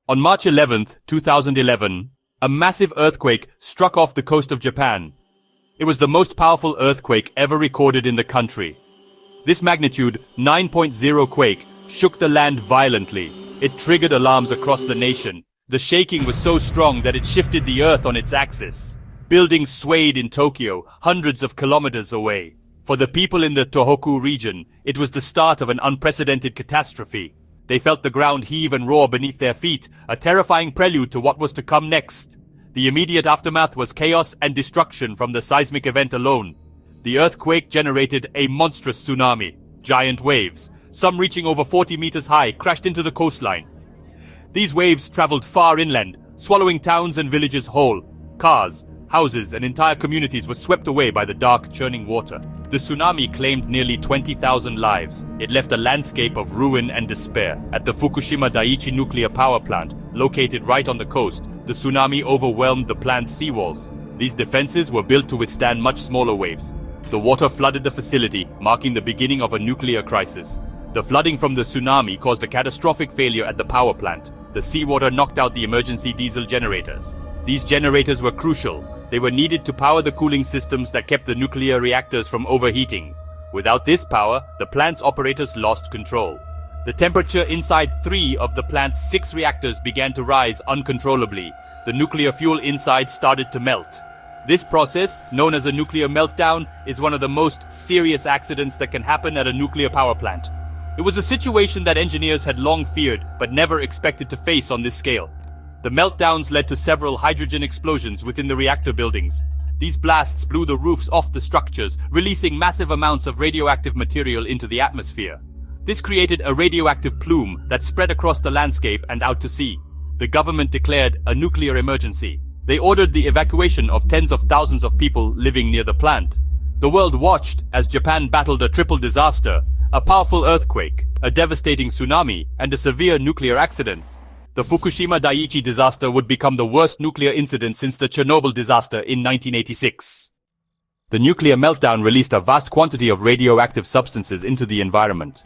On March 11, 2011, a massive earthquake struck off the coast of Japan. It was the most powerful earthquake ever recorded in the country. This magnitude 9.0 quake shook the land violently. It triggered alarms across the nation. The shaking was so strong that it shifted the earth on its axis. Buildings swayed in Tokyo, hundreds of kilometers away. For the people in the Tohoku region, it was the start of an unprecedented catastrophe. They felt the ground heave and roar beneath their feet, a terrifying prelude to what was to come next. The immediate aftermath was chaos and destruction from the seismic event alone. The earthquake generated a monstrous tsunami. Giant waves, some reaching over 40 meters high, crashed into the coastline. These waves traveled far inland, swallowing towns and villages whole. Cars, houses, and entire communities were swept away by the dark, churning water. The tsunami claimed nearly 20,000 lives. It left a landscape of ruin and despair. At the Fukushima Daiichi Nuclear Power Plant, located right on the coast, the tsunami overwhelmed the plant's seawalls. These defenses were built to withstand much smaller waves. The water flooded the facility, marking the beginning of a nuclear crisis. The flooding from the tsunami caused a catastrophic failure at the power plant. The seawater knocked out the emergency diesel generators. These generators were crucial. They were needed to power the cooling systems that kept the nuclear reactors from overheating. Without this power, the plant's operators lost control. The temperature inside 3 of the plant's 6 reactors began to rise uncontrollably. The nuclear fuel inside started to melt. This process, known as a nuclear meltdown, is one of the most serious accidents that can happen at a nuclear power plant. It was a situation that engineers had long feared, but never expected to face on this scale. The meltdowns led to several hydrogen explosions within the reactor buildings. These blasts blew the roofs off the structures, releasing massive amounts of radioactive material into the atmosphere. This created a radioactive plume that spread across the landscape and out to sea. The government declared a nuclear emergency. They ordered the evacuation of tens of thousands of people living near the plant. The world watched as Japan battled a triple disaster: a powerful earthquake, a devastating tsunami, and a severe nuclear accident. The Fukushima Daiichi disaster would become the worst nuclear incident since the Chernobyl disaster in 1986. The nuclear meltdown released a vast quantity of radioactive substances into the environment.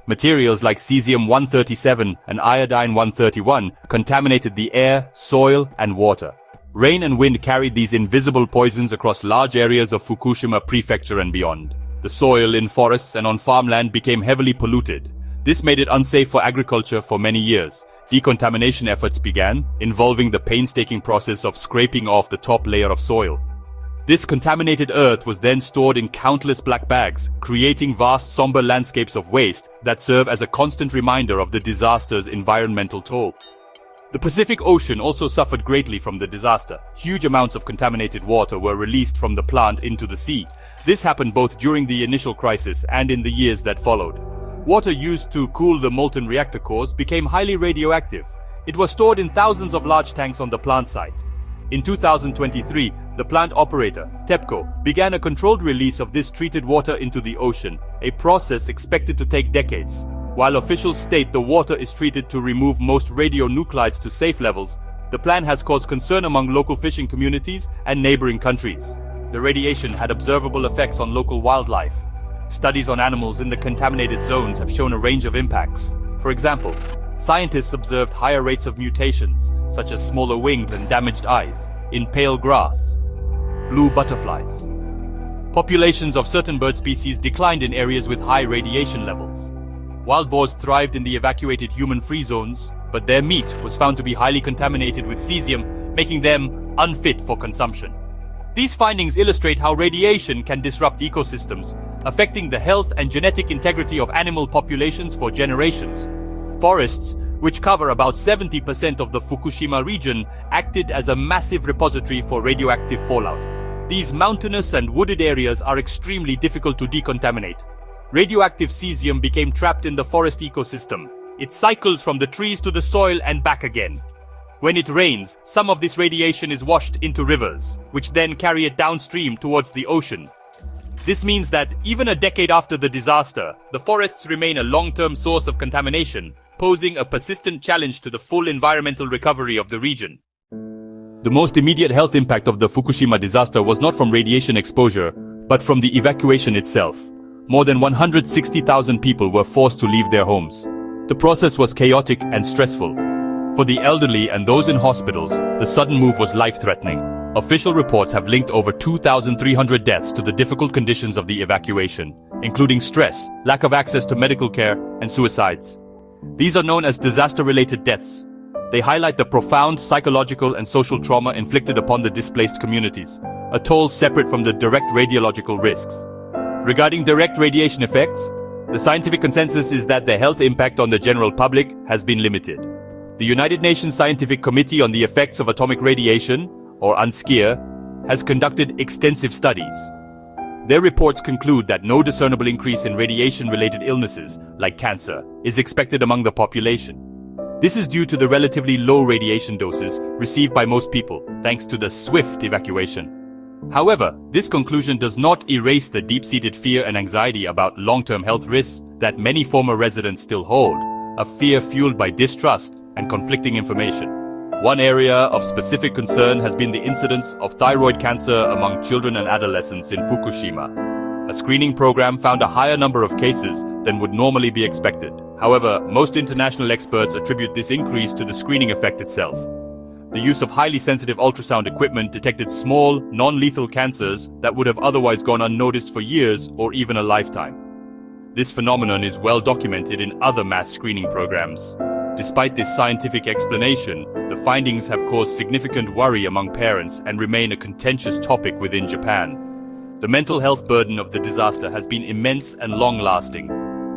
Materials like cesium-137 and iodine-131 contaminated the air, soil, and water. Rain and wind carried these invisible poisons across large areas of Fukushima Prefecture and beyond. The soil in forests and on farmland became heavily polluted. This made it unsafe for agriculture for many years. Decontamination efforts began, involving the painstaking process of scraping off the top layer of soil. This contaminated earth was then stored in countless black bags, creating vast somber landscapes of waste that serve as a constant reminder of the disaster's environmental toll. The Pacific Ocean also suffered greatly from the disaster. Huge amounts of contaminated water were released from the plant into the sea. This happened both during the initial crisis and in the years that followed. Water used to cool the molten reactor cores became highly radioactive. It was stored in thousands of large tanks on the plant site. In 2023, the plant operator, TEPCO, began a controlled release of this treated water into the ocean, a process expected to take decades. While officials state the water is treated to remove most radionuclides to safe levels, the plan has caused concern among local fishing communities and neighboring countries. The radiation had observable effects on local wildlife. Studies on animals in the contaminated zones have shown a range of impacts. For example, scientists observed higher rates of mutations, such as smaller wings and damaged eyes, in pale grass, blue butterflies. Populations of certain bird species declined in areas with high radiation levels. Wild boars thrived in the evacuated human-free zones, but their meat was found to be highly contaminated with cesium, making them unfit for consumption. These findings illustrate how radiation can disrupt ecosystems, affecting the health and genetic integrity of animal populations for generations. Forests, which cover about 70% of the Fukushima region, acted as a massive repository for radioactive fallout. These mountainous and wooded areas are extremely difficult to decontaminate. Radioactive cesium became trapped in the forest ecosystem. It cycles from the trees to the soil and back again. When it rains, some of this radiation is washed into rivers, which then carry it downstream towards the ocean. This means that even a decade after the disaster, the forests remain a long-term source of contamination, posing a persistent challenge to the full environmental recovery of the region. The most immediate health impact of the Fukushima disaster was not from radiation exposure, but from the evacuation itself. More than 160,000 people were forced to leave their homes. The process was chaotic and stressful. For the elderly and those in hospitals, the sudden move was life-threatening. Official reports have linked over 2,300 deaths to the difficult conditions of the evacuation, including stress, lack of access to medical care, and suicides. These are known as disaster-related deaths. They highlight the profound psychological and social trauma inflicted upon the displaced communities, a toll separate from the direct radiological risks. Regarding direct radiation effects, the scientific consensus is that the health impact on the general public has been limited. The United Nations Scientific Committee on the Effects of Atomic Radiation, or UNSCEAR, has conducted extensive studies. Their reports conclude that no discernible increase in radiation-related illnesses, like cancer, is expected among the population. This is due to the relatively low radiation doses received by most people, thanks to the swift evacuation. However, this conclusion does not erase the deep-seated fear and anxiety about long-term health risks that many former residents still hold, a fear fueled by distrust and conflicting information. One area of specific concern has been the incidence of thyroid cancer among children and adolescents in Fukushima. A screening program found a higher number of cases than would normally be expected. However, most international experts attribute this increase to the screening effect itself. The use of highly sensitive ultrasound equipment detected small, non-lethal cancers that would have otherwise gone unnoticed for years or even a lifetime. This phenomenon is well documented in other mass screening programs. Despite this scientific explanation, the findings have caused significant worry among parents and remain a contentious topic within Japan. The mental health burden of the disaster has been immense and long-lasting.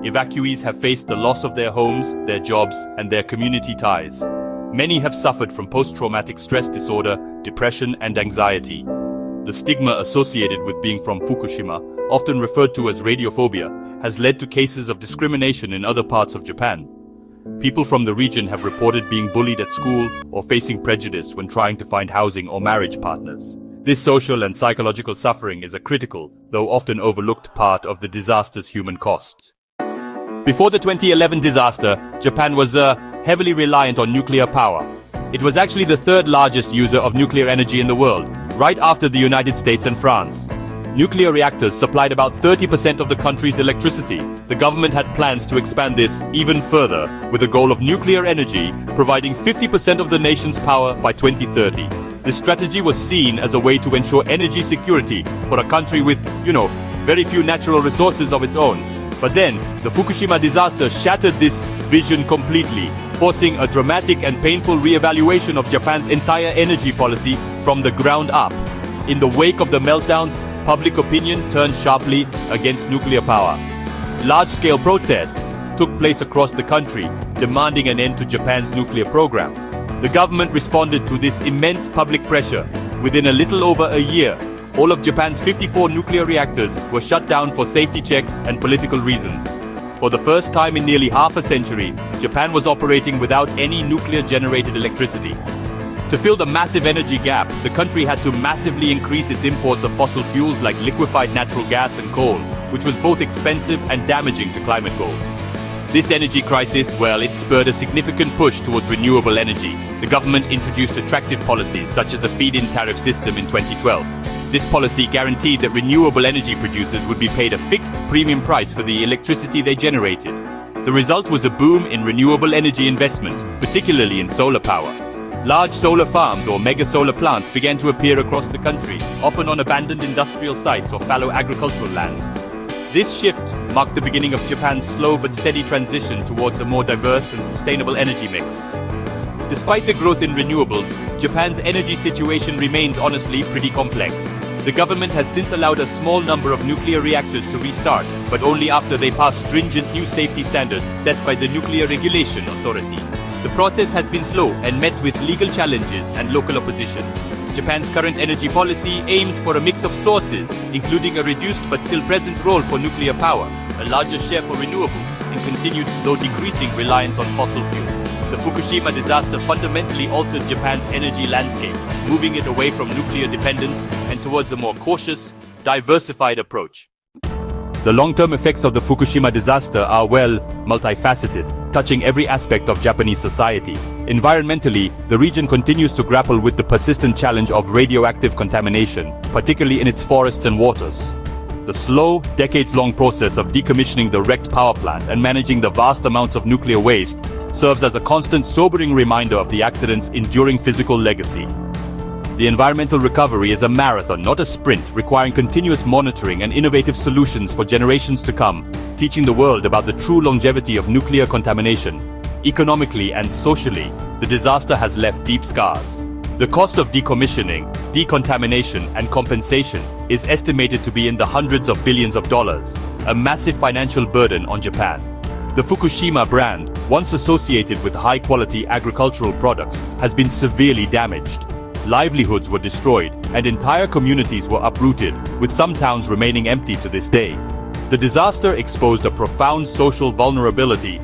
Evacuees have faced the loss of their homes, their jobs, and their community ties. Many have suffered from post-traumatic stress disorder, depression, and anxiety. The stigma associated with being from Fukushima, often referred to as radiophobia, has led to cases of discrimination in other parts of Japan. People from the region have reported being bullied at school or facing prejudice when trying to find housing or marriage partners. This social and psychological suffering is a critical, though often overlooked, part of the disaster's human cost. Before the 2011 disaster, Japan was heavily reliant on nuclear power. It was actually the third largest user of nuclear energy in the world, right after the United States and France. Nuclear reactors supplied about 30% of the country's electricity. The government had plans to expand this even further, with a goal of nuclear energy providing 50% of the nation's power by 2030. This strategy was seen as a way to ensure energy security for a country with, very few natural resources of its own. But then, the Fukushima disaster shattered this vision completely, forcing a dramatic and painful re-evaluation of Japan's entire energy policy from the ground up. In the wake of the meltdowns, public opinion turned sharply against nuclear power. Large-scale protests took place across the country, demanding an end to Japan's nuclear program. The government responded to this immense public pressure. Within a little over a year, all of Japan's 54 nuclear reactors were shut down for safety checks and political reasons. For the first time in nearly half a century, Japan was operating without any nuclear-generated electricity. To fill the massive energy gap, the country had to massively increase its imports of fossil fuels like liquefied natural gas and coal, which was both expensive and damaging to climate goals. This energy crisis, it spurred a significant push towards renewable energy. The government introduced attractive policies such as a feed-in tariff system in 2012. This policy guaranteed that renewable energy producers would be paid a fixed premium price for the electricity they generated. The result was a boom in renewable energy investment, particularly in solar power. Large solar farms or mega solar plants began to appear across the country, often on abandoned industrial sites or fallow agricultural land. This shift marked the beginning of Japan's slow but steady transition towards a more diverse and sustainable energy mix. Despite the growth in renewables, Japan's energy situation remains honestly pretty complex. The government has since allowed a small number of nuclear reactors to restart, but only after they pass stringent new safety standards set by the Nuclear Regulation Authority. The process has been slow and met with legal challenges and local opposition. Japan's current energy policy aims for a mix of sources, including a reduced but still present role for nuclear power, a larger share for renewables, and continued, though decreasing, reliance on fossil fuels. The Fukushima disaster fundamentally altered Japan's energy landscape, moving it away from nuclear dependence and towards a more cautious, diversified approach. The long-term effects of the Fukushima disaster are, multifaceted, touching every aspect of Japanese society. Environmentally, the region continues to grapple with the persistent challenge of radioactive contamination, particularly in its forests and waters. The slow, decades-long process of decommissioning the wrecked power plant and managing the vast amounts of nuclear waste serves as a constant sobering reminder of the accident's enduring physical legacy. The environmental recovery is a marathon, not a sprint, requiring continuous monitoring and innovative solutions for generations to come, teaching the world about the true longevity of nuclear contamination. Economically and socially, the disaster has left deep scars. The cost of decommissioning, decontamination, and compensation is estimated to be in the hundreds of billions of dollars, a massive financial burden on Japan. The Fukushima brand, once associated with high-quality agricultural products, has been severely damaged. Livelihoods were destroyed, and entire communities were uprooted, with some towns remaining empty to this day. The disaster exposed a profound social vulnerability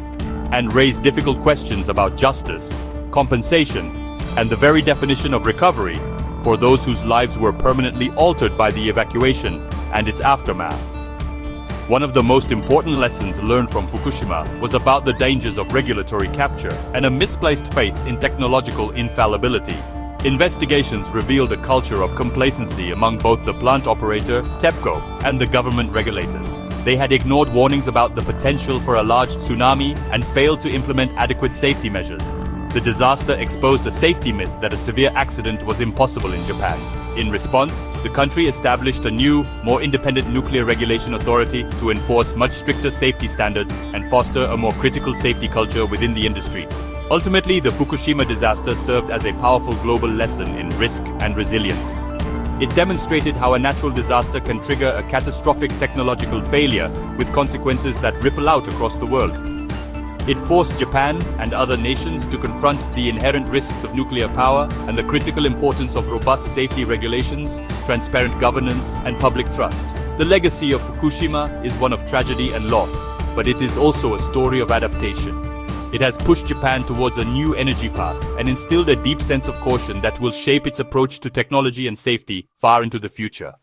and raised difficult questions about justice, compensation, and the very definition of recovery for those whose lives were permanently altered by the evacuation and its aftermath. One of the most important lessons learned from Fukushima was about the dangers of regulatory capture and a misplaced faith in technological infallibility. Investigations revealed a culture of complacency among both the plant operator, TEPCO, and the government regulators. They had ignored warnings about the potential for a large tsunami and failed to implement adequate safety measures. The disaster exposed a safety myth that a severe accident was impossible in Japan. In response, the country established a new, more independent nuclear regulation authority to enforce much stricter safety standards and foster a more critical safety culture within the industry. Ultimately, the Fukushima disaster served as a powerful global lesson in risk and resilience. It demonstrated how a natural disaster can trigger a catastrophic technological failure with consequences that ripple out across the world. It forced Japan and other nations to confront the inherent risks of nuclear power and the critical importance of robust safety regulations, transparent governance, and public trust. The legacy of Fukushima is one of tragedy and loss, but it is also a story of adaptation. It has pushed Japan towards a new energy path and instilled a deep sense of caution that will shape its approach to technology and safety far into the future.